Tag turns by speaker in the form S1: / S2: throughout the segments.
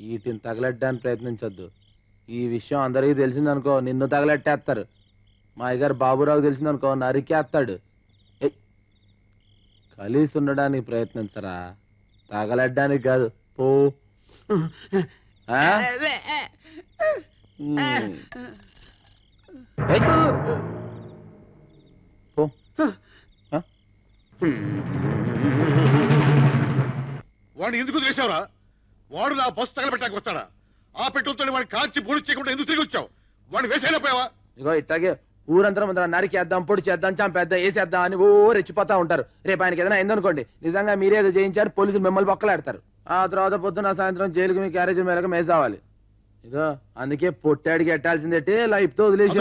S1: వీటిని తగలెట్టడానికి ప్రయత్నించొద్దు. ఈ విషయం అందరికీ తెలిసిందనుకో నిన్ను తగలెట్టేస్తారు. మా అయ్యగారు బాబురావు తెలిసిందనుకో నరికేస్తాడు. కలిసి ఉండడానికి ప్రయత్నించరా, తగలెట్టడానికి కాదు. పో.
S2: వాడిని ఎందుకు తెలిసావురా? వాడు నా బస్సు తగలబెట్టానికి వస్తాడా? ఆ పెట్రోల్తో వాడిని కాల్చి పొడి చేయకుండా ఎందుకు తిరిగి వచ్చావు? వాడిని వేసేయలేకపోయావా?
S1: ఇగో ఇట్లాగే ఊరంతా ముందర నరికేద్దాం, పొడి చేద్దాం, చంపేద్దాం, వేసేద్దాం అని ఓ రెచ్చిపోతా ఉంటారు. రేపు ఆయనకి ఏదైనా అయిందనుకోండి, నిజంగా మీరే చేయించారు, పోలీసులు మిమ్మల్ని బొక్కలాడతారు. ఆ తర్వాత పొద్దున సాయంత్రం జైలుకి మీ క్యారేజ్ మేరకు మేసావాలి. ఇదో అందుకే పొట్టాడికి ఎట్టాల్సిందే లైఫ్ తో వదిలేసి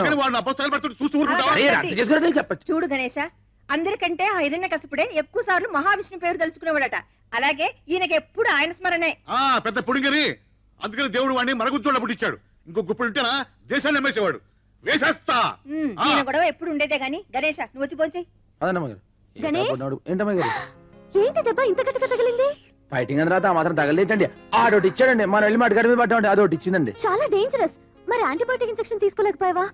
S3: చెప్పచ్చు. చూడు గణేష, అందరికంటే ఆ హిరణ్య కసిపుడే ఎక్కువ సార్లు మహావిష్ణు పేరు తలుచుకునేవాడట. అలాగే ఈయనకి ఎప్పుడు ఆయన స్మరణే.
S2: పెద్ద పుడింగని, అందుకని దేవుడు వాడిని మరగుజ్జోళ్ళ పుట్టించాడు. ఇంకో గుప్పుడు ఉంటేనా దేశాన్ని అమ్మేసేవాడు. వేసేస్తా.
S3: ఈయన గొడవ ఎప్పుడు ఉండేదే గాని. గణేష నువ్వు వచ్చి పోంచేయి. ఏంటి దెబ్బ ఇంత గట్టిగా తగిలింది?
S1: ఫైటింగ్ అని తర్వాత మాత్రం తగలేటండి. ఆడోటి ఇచ్చాడండి, మనం వెళ్ళి మాట గడిమి పట్టామండి, అదొకటి ఇచ్చిందండి.
S3: చాలా డేంజరస్. మరి యాంటీబయాటిక్ ఇంజెక్షన్ తీసుకోలేకపోయావా?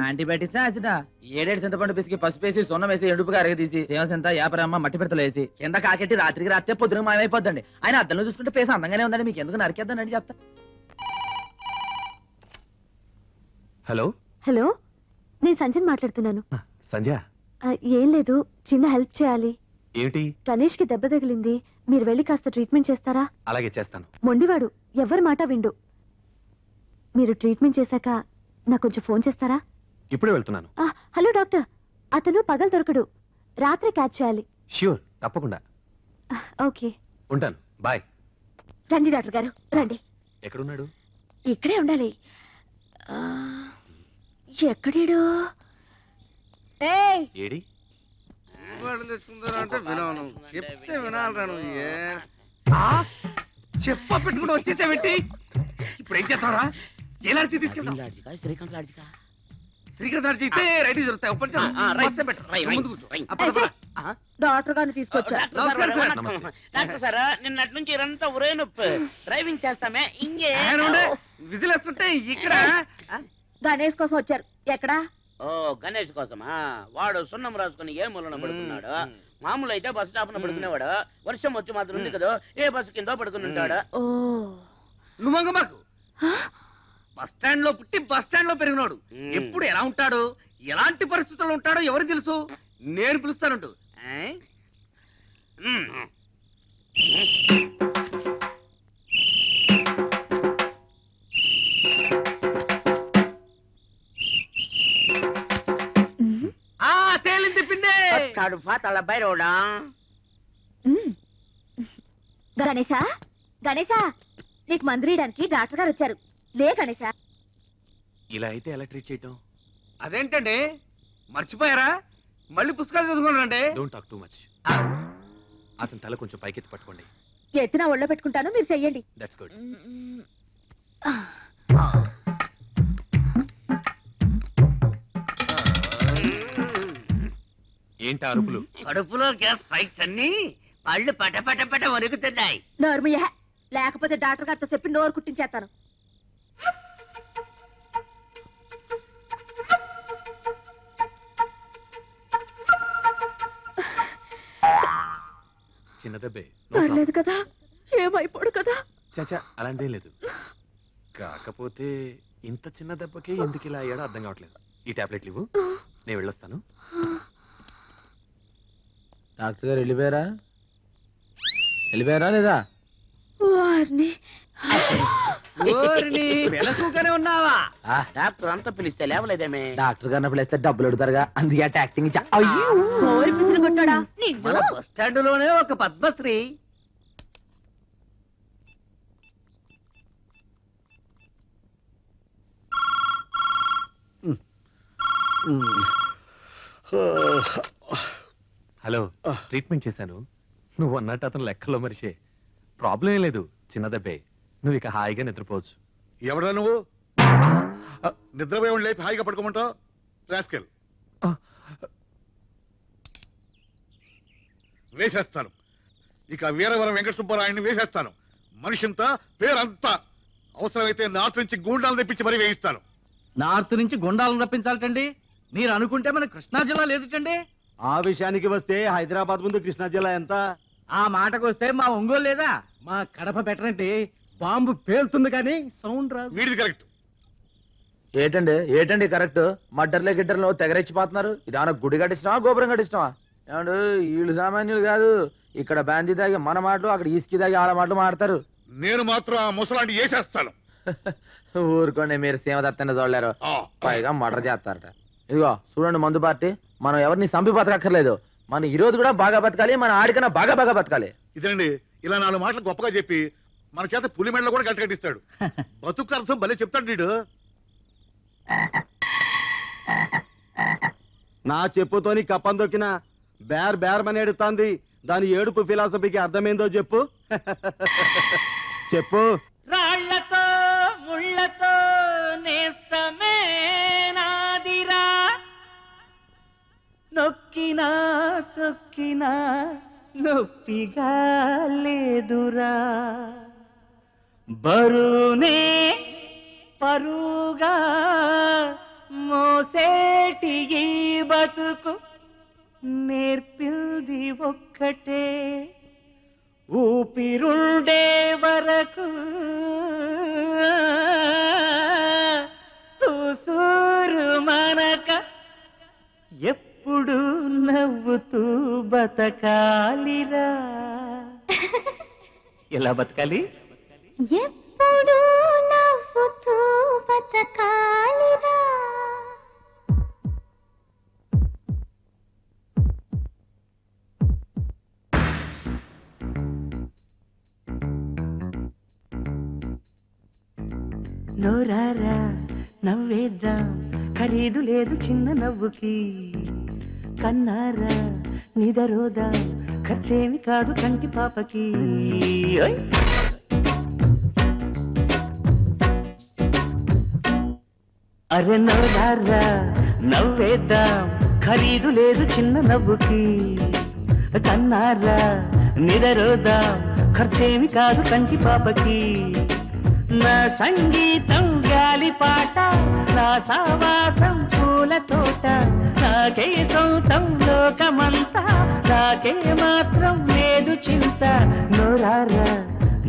S1: యాంటీబయాటిక్స్ యాసిడా? 7 చింతపండు పిసికి పసుపు వేసి సొన్నం వేసి ఎండుపుగా అరగదీసి సేవసంతా యాపరమ్మ మట్టి పెడతలు వేసి కింద కాకెట్టి రాత్రికి రాత్రే పొద్దున మాయమైపోద్దండి. ఆయన అద్దంలో చూసుకుంటే పేస అందంగానే ఉందండి. మీకు ఎందుకు నరికేద్దానండి చెప్తా.
S4: హలో
S3: హలో, నేను సంజయ్ మాట్లాడుతున్నాను.
S4: సంజయ్,
S3: ఏం లేదు, చిన్న హెల్ప్ చేయాలి.
S4: ఏమిటి?
S3: గణేష్ కి దెబ్బ తగిలింది, మీరు వెళ్ళి కాస్త ట్రీట్మెంట్ చేస్తారా?
S4: అలాగే చేస్తాను.
S3: మొండివాడు, ఎవరి మాట విండు. మీరు ట్రీట్మెంట్ చేశాక నాకు కొంచెం ఫోన్ చేస్తారా?
S4: ఇప్పుడే వెళ్తున్నాను.
S3: హలో డాక్టర్, అతను పగలు దొరకడు, రాత్రి క్యాచ్ చేయాలి.
S4: ష్యూర్, తప్పకుండా.
S3: ఓకే,
S4: ఉంటాను. బాయ్.
S3: రండి డాక్టర్ గారు, రండి.
S4: ఎక్కడున్నాడు?
S3: ఇక్కడే ఉండాలి. ఎక్కడేడు?
S4: ఏడి?
S5: చెప్తే వినాలరా? చెప్ప పెట్టుకుని వచ్చేసావేంటి? ఇప్పుడు ఏం చేస్తావరా? ఏ లాడ్జీ తీసుకెళ్తాం?
S1: శ్రీకాంత్ లాడ్జికా?
S5: శ్రీకాంత్ లాడ్జీ అయితే రైట్ దొరుకుతాయి.
S3: డాక్టర్ గారిని తీసుకొచ్చా.
S6: డాక్టర్ సార్, నిన్నటి నుంచి ఇదంతా ఒరే నొప్పి. డ్రైవింగ్ చేస్తామే ఇంకే
S5: విజిల్ వేస్తుంటే ఇక్కడ
S3: గణేష్ కోసం వచ్చారు. ఎక్కడా?
S6: ఓ గణేష్ కోసమా? వాడు సున్నం రాసుకుని ఏ మూలన పడుకున్నాడు. మామూలు అయితే బస్ స్టాప్ న పడుకునేవాడు. వర్షం వచ్చి మాత్రం ఉంది కదా, ఏ బస్సు కింద పడుకుని ఉంటాడు.
S5: నువ్వు మాకు బస్ స్టాండ్ లో పుట్టి బస్ స్టాండ్ లో పెరిగినాడు. ఎప్పుడు ఎలా ఉంటాడు, ఎలాంటి పరిస్థితుల్లో ఉంటాడో ఎవరు తెలుసు? నేను పిలుస్తానంటు. తేలింది పిండే.
S3: గణేశా, గణేశా, నీకు మందురీయడానికి డాక్టర్ గారు వచ్చారు. లే గణేశా.
S4: ఇలా అయితే ఎలా ట్రీట్ చేయటం?
S5: అదేంటండి, మర్చిపోయారా? మళ్ళీ పుస్తకాలు చదువుకోనండి.
S4: Don't talk too much. అతని తల కొంచెం పైకెత్తి పట్టుకోండి.
S3: ఎత్తున ఒళ్ళో పెట్టుకుంటాను, మీరు చెయ్యండి.
S4: That's good. ఏంటి అరుపులు?
S5: కడుపులో గ్యాస్ పైకి తన్ని పళ్ళు పట పట పట వణుకుతున్నాయి.
S3: నోర్మయ్య, లేకపోతే డాక్టర్ గారితో చెప్పి నోరు కుట్టించేస్తాను.
S4: చిన్న దెబ్బే,
S3: పర్లేదు కదా, ఏమైపోడు కదా.
S4: చాచా, అలాంటిదేం లేదు. కాకపోతే ఇంత చిన్న దెబ్బకి ఎందుకు ఇలా అయ్యాడో అర్థం కావట్లేదు. ఈ టాబ్లెట్లు ఇవ్వు, నేను వెళ్ళొస్తాను.
S1: డాక్టర్ గారు వెళ్ళిపోయారా? వెళ్ళిపోయారా లేదా?
S5: వెలకుగానే ఉన్నావా?
S6: డాక్టర్ అంతా పిలిస్తే లేవలేదేమే?
S1: డాక్టర్ గారిని పిలిస్తే డబ్బులు అడుగుతారుగా, అందుకే అట్ట యాక్టింగ్ ఇచ్చా.
S5: మన బస్ స్టాండ్ లోనే ఒక పద్మశ్రీ.
S4: హలో, ట్రీట్మెంట్ చేశాను. నువ్వు అన్నట్టు అతను లెక్కలో మరిచే. ప్రాబ్లం ఏం లేదు, చిన్న దెబ్బే. నువ్వు ఇక హాయిగా నిద్రపోవచ్చు.
S2: ఎవడా నువ్వు? నిద్రపోయి లేపి హాయిగా పడుకోమంటావు? రాస్కెల్, వేసేస్తాను. ఇక వీరవరం వెంకట సుబ్బారాయుడిని వేసేస్తాను. మనిషింతా పేరంతా అవసరమైతే నార్త్ నుంచి గూండాలు తెప్పించి మరీ వేయిస్తాను.
S5: నార్త్ నుంచి గుండాలను రప్పించాలటండి? మీరు అనుకుంటే మన కృష్ణా జిల్లా లేదుటండి.
S7: ఆ విషయానికి వస్తే హైదరాబాద్ ముందు కృష్ణా జిల్లా ఎంత?
S5: ఆ మాటకు వస్తే మా ఒంగోలు లేదా?
S7: మా కడప బెటరంటే బాంబు పేలుతుంది కానీ సౌండ్ రాదు.
S2: వీడిది కరెక్ట్.
S1: ఏటండి కరెక్ట్? మడ్డర్లే గిడ్డర్లు తెగరెచ్చిపోతున్నారు. ఇదాన గుడి కట్టించినావా గోపురం కట్టించినావా? ఏమండు వీళ్ళు సామాన్యులు కాదు. ఇక్కడ బ్యాంజీ దాగి మన మాటలు, అక్కడ ఈస్కి దాగి వాళ్ళ మాటలు మాడతారు.
S2: నేను మాత్రం ఆ ముసలాంటి వేసేస్తాను.
S1: ఊరుకోండి, మీరు సీమదత్తని చూడలేరు, పైగా మర్డర్ చేస్తారట. ఇదిగో చూడండి మందు పార్టీ, మనం ఎవరిని సంపి బతకక్కర్లేదు. మనం ఈ రోజు కూడా బాగా బతకాలి, మన ఆడికన్నా బాగా బతకాలి.
S2: ఇదండి ఇలా 4 మాటలు గొప్పగా చెప్పి మన చేత పులి మెడలో కూడా గంట కట్టిస్తాడు. బతుకు అర్థం భలే చెప్తాడు వీడు.
S7: నా చెప్పుతోని కప్పం దొక్కిన బేర్ బేరమని ఎడుతాంది. దాని ఏడుపు ఫిలాసఫీకి అర్థమైందో చెప్పు. చెప్పు.
S5: రాళ్లతో ముళ్ళతో నేస్తమే నాదిరా, నొక్కినా తొక్కినా నొప్పిగా లేదురా, బరునే పరుగా మోసేటి ఈ బతుకు నేర్పింది ఒక్కటే, ఊపిరుండే వరకు తూసూరు మనక ఎప్పుడు నవ్వుతూ బతకాలిరా. ఎలా బతకాలి?
S8: ఎప్పుడు నవ్వుతూ బతకాలిరా.
S5: నోరారా నవ్వేద్దాం, ఖరీదు లేదు చిన్న నవ్వుకి, కన్నారా నిదరోదా ఖర్చేమి కాదు కంటి పాపకి. అరే నోరారా నవ్వేద్దాం, ఖరీదు లేదు చిన్న నవ్వుకి, కన్నారా నిదరోదా ఖర్చేమి కాదు కంటి పాపకి. నా సంగీతం గాలి పాట, నా సావాసం పూల తోట, నాకే సొంతం లోకమంతా, నాకే మాత్రం లేదు చింత. నోరారా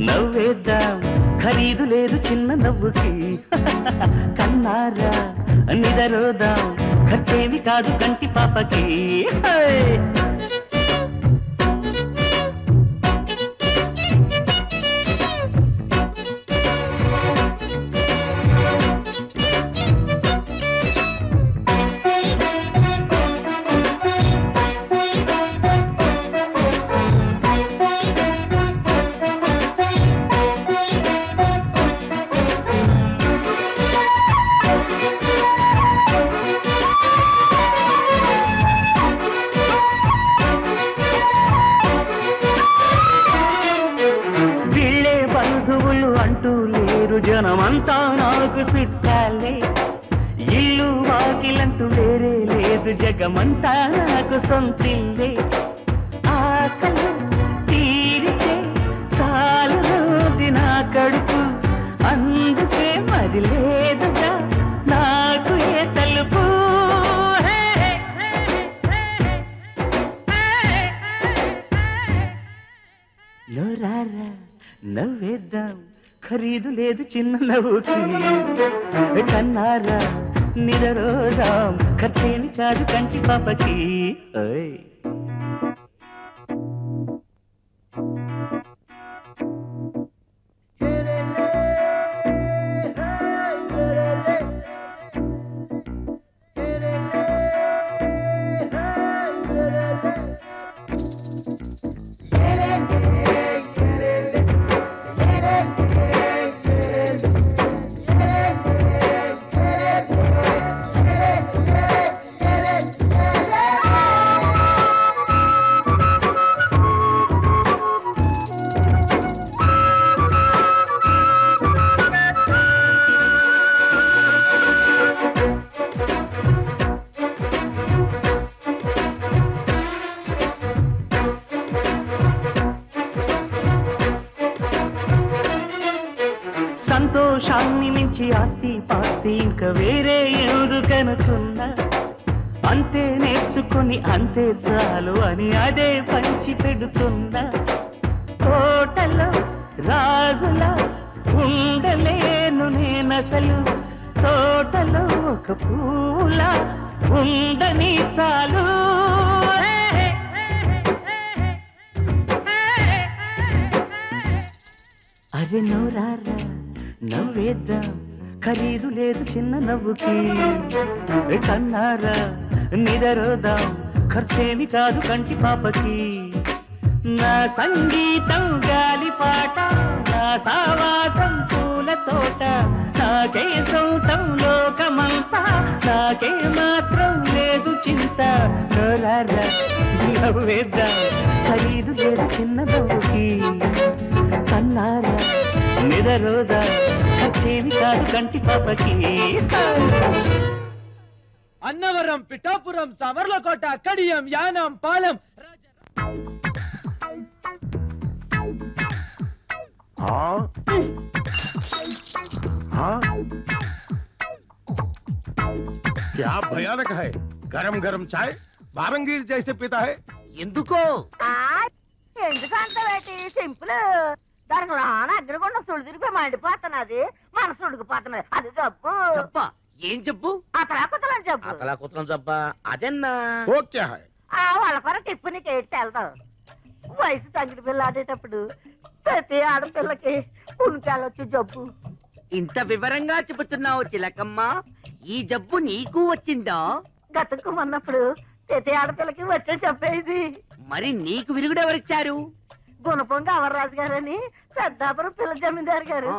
S5: నవ్వేద్దాం, ఖరీదు లేదు చిన్న నవ్వుకి, కన్నారా నిదరోదాం ఖర్చేవి కాదు కంటి పాపకి. జనమంతా నాకు చుట్టాలే, ఇల్లు వాకిలంటూ వేరే లేదు, జగమంతా నాకు సొంతిల్లే. ఆకలి తీరితే చాలుది నా కడుపు, అందుకే మరి లేదుగా నాకు ఏ తలుపు. నోరారా నవ్వేద్దాం, ఖరీదు లేదు చిన్న నవ్వుకి, కన్నారా నిదరోదాం ఖర్చేమి కాదు కంటి పాపకి.
S9: సంతోషాన్ని మించి ఆస్తి పాస్తి ఇంకా వేరే ఎందుకనుకున్నా అంతే నేర్చుకుని అంతే చాలు అని అదే పంచి పెడుతున్నా తోటలో రాజులా ఉండలేను నేనసలు తోటలో ఒక పూల ఉండని చాలు అరే నోరారా నవ్వేద్దాం ఖరీదు లేదు చిన్న నవ్వుకి కన్నారా నిదరోదాం ఖర్చేమి కాదు కంటి పాపకి నా సంగీతం గాలి పాట నా సావాసం పూల తోట నాకే సొంతం లోకమంతా నాకే మాత్రం లేదు చింత నోరారా నవ్వేద్దాం ఖరీదు లేదు చిన్న నవ్వుకి కన్నారా నిదరోదా ఖర్చేమి కాదు కంటి పాపకి
S1: అన్నవరం పిఠాపురం సమర్లకోట కడియం యానం పాలెం
S2: क्या भयानक है गरम गरम चाय बारंगीर जैसे पीता है
S5: ఎందుకో
S3: ఎందుకంత పెట్టి సింపుల్ దానికి లోన అగ్రగుండం సుడు తిరిగి మండిపోతున్నది మనసు ఉడికిపోతున్నది అది జబ్బు
S5: చెప్పా ఏం చెప్పు
S3: అతలాకుతలని జబ్బు
S6: అతలా కుతలం జబ్బా అదెన్నా
S2: वो क्या है
S3: వాళ్ళ కొర టిప్పు నీకు ఏడ్చి వెళ్తావు వయసు తగ్గిడి పిల్ల ఆడేటప్పుడు ప్రతి ఆడపిల్లకి ఉనికాలొచ్చి జబ్బు
S5: ఇంత వివరంగా చెబుతున్నావు చిలకమ్మ ఈ జబ్బు నీకు వచ్చిందా
S3: గతుక్కుమన్నప్పుడు ప్రతి ఆడపిల్లకి వచ్చే చెప్పేది
S5: మరి నీకు విరుగుడెవరిచ్చారు
S3: గుణపొంగ అమర్రాజు గారని పెద్దాపురం పిల్ల జమీందారు గారు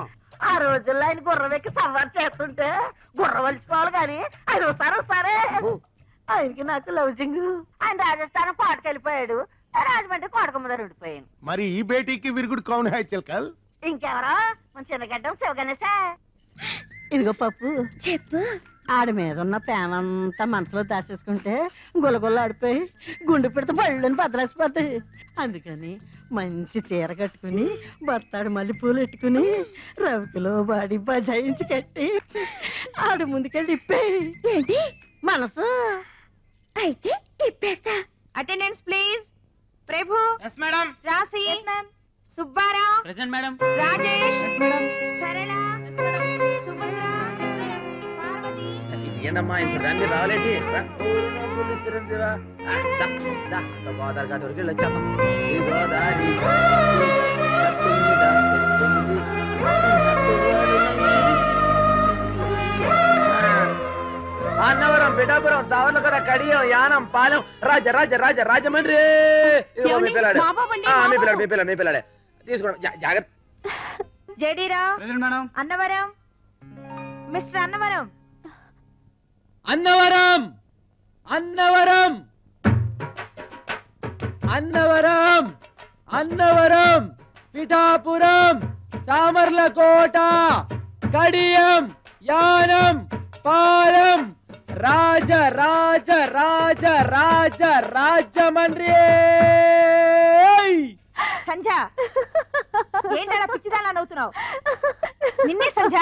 S3: ఆ రోజుల్లో ఆయన గుర్రం ఎక్కి సవారు చేస్తుంటే గుర్రం వలిసిపోవాలి కానీ ఆయన ఒకసారి ఆయనకి నాకు లవ్జింగ్ ఆయన రాజస్థానం కోటకెళ్ళిపోయాడు రాజమండ్రి కోటకమ్మదారు ఉండిపోయాను
S2: మరి ఈ బేటీకి విరుగుడు కౌన్ హై చిల్కల్
S3: ఇంకెవరో మన చిన్నగడ్డం శివగణేశా
S10: ఇదిగో పప్పు
S3: చెప్పు
S10: ఆడి మీద ఉన్న ప్రేమ అంతా మనసులో దాచేసుకుంటే గులగుల్ల ఆడిపోయి గుండె పెడితే పళ్ళని బదలేసిపోతాయి అందుకని మంచి చీర కట్టుకుని బత్తాడు మల్లెపూలు పెట్టుకుని రవికిలో బాడి బజాయించి కట్టి ఆడి ముందుకెళ్ళి ఇప్పేయి
S3: ఏంటి
S10: మనసు
S3: అయితే తిప్పేస్తా attendance please Prabhu
S5: yes madam
S3: రాసి సుబ్బారావు
S5: ప్రెసెంట్ మేడం
S3: రాజేష్ సరళ సుభద్ర పార్వతి
S1: ఏంటమ్మా ఇప్పుడు దాన్ని రావాలేంటి గోదావరి ఘాట్ వరకు వెళ్ళొచ్చేద్దాం ఈ గోదావరి అన్నవరం పిఠాపురం సావర్లకోట కడియం యానం పాలెం రాజమండ్రి మీ పిల్లాడే తీసుకోండి జాగ్రత్త
S3: Jadirao
S5: present madam
S3: Annavaram mister Annavaram
S1: Annavaram Annavaram Annavaram Annavaram Pithapuram Samarlakota Kadiyam Yanam Palem Rajahmundry
S3: సంజ ఏంటలా పిచ్చిదాలా నవ్వుతున్నావు నిన్నే సంజ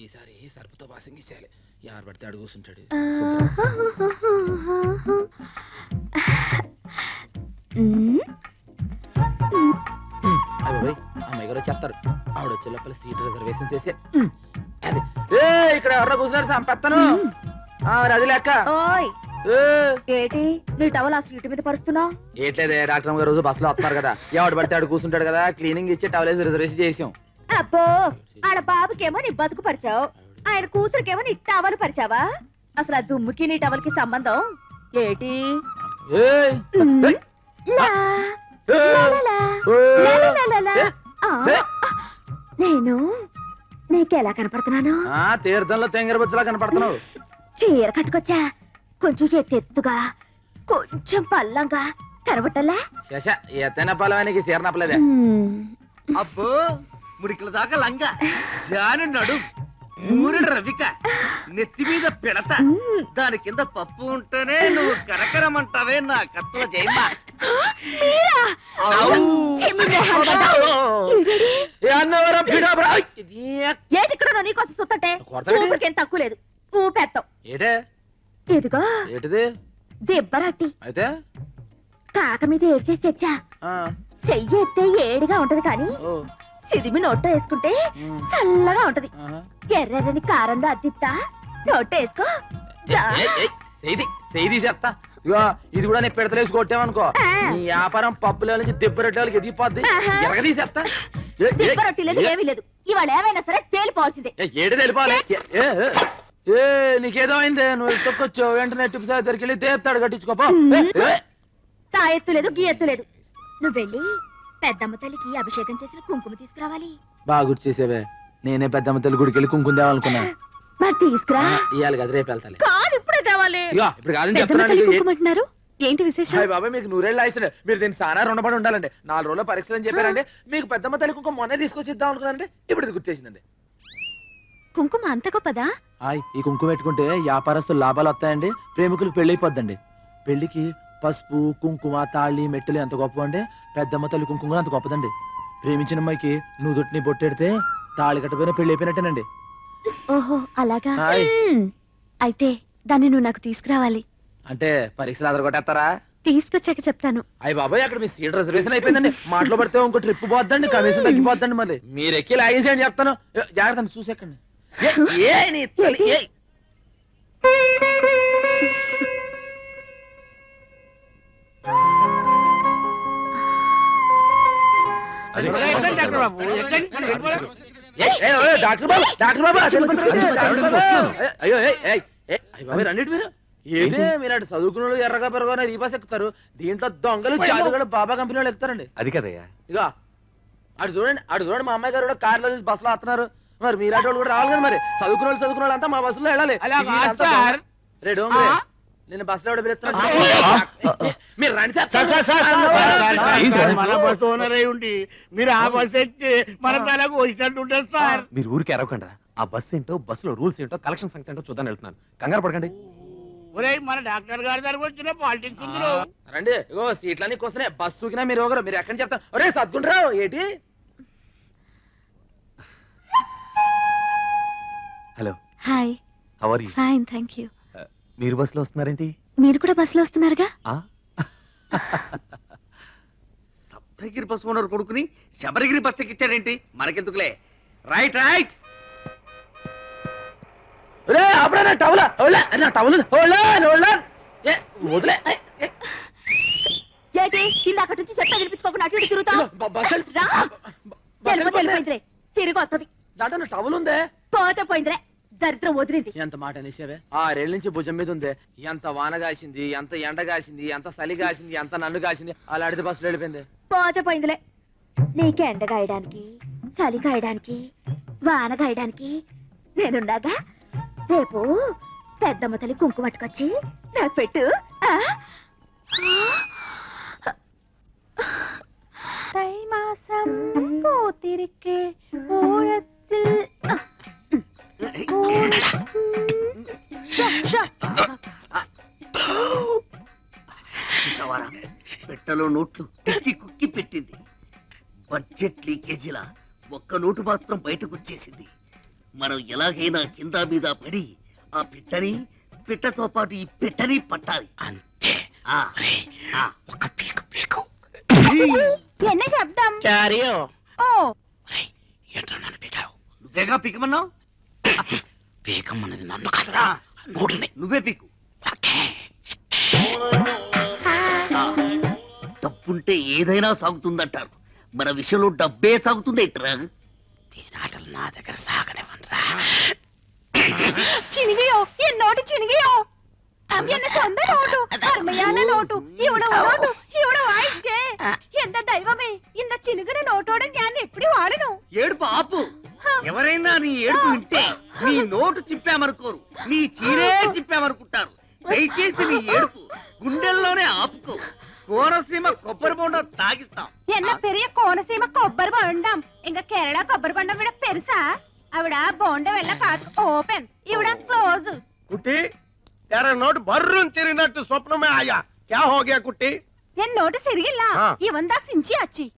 S1: ఈసారి సరుపుతో వాసింగ్ ఇచ్చేయాలి ఎవరు పడితే అడుగు కూర్చుంటాడు అబ్బాయి అమ్మాయి గారు చెప్తారు ఆవిడ వచ్చే లోపల సీట్ రిజర్వేషన్ చేసి అది ఇక్కడ ఎవరో కూర్చున్నారు సంపెత్తను అది లెక్క
S3: ఓయ్ ఏటి నీ టవల్ ఆ సీటు మీద పరుస్తున్నావు
S1: ఏట్లేదే డాక్టర్ గారు రోజు బస్సులో వస్తున్నారు కదా ఎవడు పడితే అడుగు కూర్చుంటాడు కదా క్లీనింగ్ ఇచ్చి టవల్ వేసి రిజర్వేషన్ చేసాం
S3: అబ్బో ఆడ బాబుకేమో నీ బతుకు పరిచావు ఆయన కూతురికేమో నీ టవల్ పరిచావా అసలు ఆ దుమ్ముకి నీ టవల్ కి సంబంధం ఏటి నేను నీకెలా కనపడుతున్నాను
S1: తీర్థంలో తెంగరబుచ్చలా కనపడుతున్నావు
S3: చీర కట్టుకొచ్చా కొంచెం ఎత్తెత్తుగా కొంచెం పల్లంగా కనబట్టలే
S1: ఎత్తైన పొలవానికి చీర నప్పలేదే
S5: అబ్బో ముడికల దాకా లంగా జానున్నాడు ఊరిన రవిక నెత్తి మీద పిడత దాని కింద పప్పు ఉంటేనే నువ్వు కరకరమంటావే నా కత్తుల జయమ్మ.
S3: ఏటిక్కడ నీకోసం సుత్తంటే ఊపిరికేం తక్కువ లేదు. ఊపెత్తావు
S1: ఏటే
S3: ఇదిగో
S1: ఏటిది
S3: దెబ్బరట్టి
S1: అయితే
S3: కాక మీద ఏడ్చేసి తెచ్చా. చెయ్యి ఎత్తే ఏడిగా ఉంటది కానీ సిదిమి నోట్లో వేసుకుంటే చల్లగా ఉంటది. ఎర్రని కారంలో అద్దిస్తా నోట్లో వేసుకో.
S1: సేది చెప్తా. ఇగో ఇది కూడా నేను పిడతలేసి కొట్టామనుకో నీ వ్యాపారం పప్పుల నుంచి దెబ్బరొట్టే వాళ్ళకి ఎదిగిపోద్ది. ఎరగదీసేస్తా.
S3: దెబ్బరొట్టి లేదు ఏమీ లేదు. ఇవాళ ఏమైనా సరే తేలిపోవాల్సిందే.
S1: ఏడు తెలిపాలి. నీకేదో అయిందే నువ్వు తొక్కొచ్చు వెంటనే టిప్పు సార్ దగ్గరికి వెళ్ళి దేపుతాడు కట్టించుకోపో.
S3: తాయెత్తు లేదు గీయెత్తు లేదు. నువ్వు వెళ్ళి పెద్దమ్మ తల్లికి అభిషేకం చేసిన కుంకుమ తీసుకురావాలి.
S1: బాగా గుర్తు చేసేవే. నేనే పెద్దమ్మ తల్లి గుడికి వెళ్ళి కుంకుమ తేవాలనుకున్నా.
S3: మరి తీసుకురా.
S1: ఇవాళ కదా రేపు వెళ్తాలి.
S3: కాదు ఇప్పుడే తేవాలి.
S1: ఇప్పుడు కాదని చెప్తున్నాను.
S3: ఏంటి విశేషం?
S1: బాబాయ్ మీకు 100 ఏళ్ళు ఆయుసండి. మీరు దీన్ని చాలా రుణపడి ఉండాలండి. 4 రోజుల పరీక్షలు అని చెప్పారండి. మీకు పెద్దమ్మ తల్లి కుంకుమ మొన్నే తీసుకొచ్చి ఇద్దాం అనుకున్నానంటే ఇప్పుడు ఇది గుర్తు చేసిందండి.
S3: కుంకుమ అంత గొప్పదా?
S1: ఈ కుంకుమ పెట్టుకుంటే వ్యాపారస్తులు లాభాలు వస్తాయండి. ప్రేమికులకు పెళ్లి అయిపోద్దండి. పెళ్లికి పసుపు కుంకుమ తాళి మెట్టెలు ఎంత గొప్ప అండి. పెద్దమ్మ తల్లి కుంకుమ అంత గొప్పదండి. ప్రేమించిన అమ్మాయికి నువ్వు దొట్టిని బొట్టెడితే తాళి కట్టపోయినా పెళ్లి అయిపోయినట్టేనండి.
S3: ఓహో అలాగా. అయితే దాన్ని నువ్వు నాకు తీసుకురావాలి.
S1: అంటే పరీక్షలు అదరగొట్టేస్తారా?
S3: తీసుకొచ్చాక చెప్తాను.
S1: అయ్యి బాబాయ్ అక్కడ మీ సీట్ రిజర్వేషన్ అయిపోయిందండి. మాటలో పడితే ఇంకో ట్రిప్ పోద్దండి. కమిషన్ తగ్గిపోద్దండి. మళ్ళీ మీరు ఎక్కి లాగేసేయండి చెప్తాను. జాగ్రత్త చూసేకండి. డాక్టర్ బాబు డాక్టర్ బాబు అయ్యో బాబాయ్ రండి మీరు. ఏంటి మీరు అటు చదువుకున్న వాళ్ళు ఎర్రగా పెరగా ఈ బస్ ఎక్కుతారు. దీంట్లో దొంగలు జాదుగలు బాబా కంపెనీ వాళ్ళు ఎక్కుతారండి.
S4: అది కదయ్యా.
S1: ఇక అటు చూడండి మా అమ్మాయి గారు కూడా కార్లో బస్సులో వస్తున్నారు. మరి మీరు అటు వాళ్ళు కూడా రావాలి కదా. మరి చదువుకున్న వాళ్ళు అంతా మా బస్సులో వెళ్ళాలి. రేడు నేను బస్సులో ఎవడ పిలుస్తున్నాను. మీరు రండి
S9: మీరు ఆ బస్ ఎక్కి మన తలకు వచ్చినట్టుంటారు సార్.
S4: మీరు ఊరికి ఎరవకుండా ఆ బస్ ఏంటో బస్సులో రూల్స్ ఏంటో కలెక్షన్ సంగతి ఏంటో చూద్దాం వెళ్తున్నాను. కంగారు పడకండి.
S9: మన డాక్టర్ గారి దగ్గరకు వచ్చిన పాలిటిక్స్
S1: రండి. ఇగో సీట్లన్నీ వస్తున్నాయి. బస్సు ఊకినా మీరు ఒకరు. మీరు ఎక్కడి చెప్తారు. ఒరే సర్దుకుంటారావు ఏంటి?
S4: Hello
S3: hi.
S4: How are you?
S3: Fine thank you.
S4: మీరు బస్సులో వస్తున్నారేంటి?
S3: మీరు కూడా బస్సులో వస్తున్నారుగా?
S5: సప్తగిరి బస్సు ఓనర్ కొడుకుని శబరిగిరి బస్సు ఎక్కించాడేంటి? మనకెందుకులే. Right right.
S1: అప్పుడే నా టవల్ నా టవల్ వదిలే.
S3: ఏంటి ఇందాక నుంచి చెత్త వినిపించుకోకుండా అటు ఇటు తిరుగుతావు? తిరిగి వస్తుంది.
S1: దాంట్లో టవల్ ఉందే.
S3: పోతే పోయిందిరే. దరిద్రం వదిలింది.
S1: ఎంత మాట అనేసావే. 6 ఏళ్ళ నుంచి భుజం మీద ఉంది. ఎంత వాన కాసింది, ఎంత ఎండ కాసింది, ఎంత చలి కాసింది, ఎంత నన్ను కాసింది. అలా అడితే బస్సులో వెళ్ళిపోయింది.
S3: పోతే పోయిందిలే. నీకు ఎండ కాయడానికి చలి కాయడానికి వాన కాయడానికి నేనుండగా. రేపు పెద్దమ్మ తల్లి కుంకుమ పట్టుకొచ్చి నాకు పెట్టు. தை மாசம் பூத்திருக்கே ஓரத்தில்
S5: పెట్టలో నోట్లు తిక్కి కుక్కి పెట్టింది. బడ్జెట్ లీకేజీలా ఒక్క నోటు మాత్రం బయటకు వచ్చేసింది. మనం ఎలాగైనా కింద మీద పడి ఆ పిట్టతో పాటు ఈ పెట్టని పట్టాలి. అంతే.
S6: ఒక పీకు పీకు
S3: ఎన్న శబ్దం
S6: ఏంట్రా నన్ను పీకావు?
S5: నువ్వేగా పీకమన్నావు.
S6: పీకమ్మన్నది నన్ను కదరా నోటుని.
S5: నువ్వే పీకు. డబ్బుంటే ఏదైనా సాగుతుందంటారు. మన విషయంలో డబ్బే సాగుతుంది. ఏంట్రా
S6: దీనాటలు నా దగ్గర సాగనివ్వనరా.
S3: చినిగియో ఎన్నోటి చినిగియో என்ன சொந்த நோட்டு அருமையான நோட்டு இவ்வளவு நோட்டு இவ்வளவு ஆயிடுச்சே. ఎంత దైవమే ఇంత చినుగున నోటోడ జ్ఞానం ఎప్పుడు వాడను.
S5: ఏడుపు ఆపు. ఎవరైనా నీ ఏడుపు వింటే నీ నోటు చిప్పామనుకోరు, నీ చీరే చిప్పామనుకుంటారు. దయచేసి నీ ఏడుపు గుండెల్లోనే ఆపుకో. కోనసీమ కొబ్బరి బొండం తాగిస్తాం.
S3: என்ன பெரிய கோனசீம కొబ్బరి బొండం ఇంకా కేరళ కొబ్బరి బొండం విడ పెరుసా?
S8: आवड़ा बॉन्डे वेल्ला काट ओपन इवड़ा क्लोज
S9: कुट्टी तेरा नोट बर्रुन तिरिगिनट्टु स्वप्न में आया क्या हो गया कुट्टी
S8: ये नोट सिरिगिल्ला
S9: हाँ।
S8: इवंदा सिंची अच्छी